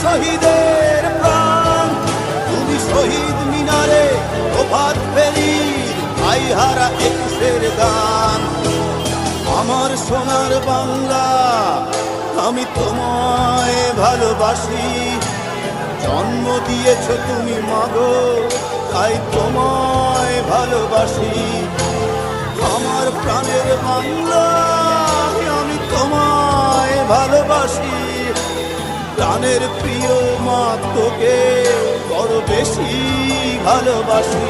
শহীদের প্রাণ, তুমি শহীদ মিনারে প্রভাত ফেরির ভাইহারা একুশের গান। আমার সোনার বাংলা, আমি তোমায় ভালোবাসি, জন্ম দিয়েছ তুমি মাগো, তাই তোমায় ভালোবাসি। আমার প্রাণের বাংলা, আমি তোমায় ভালোবাসি, প্রাণের প্রিয় মা তোকে বড় বেশি ভালোবাসি।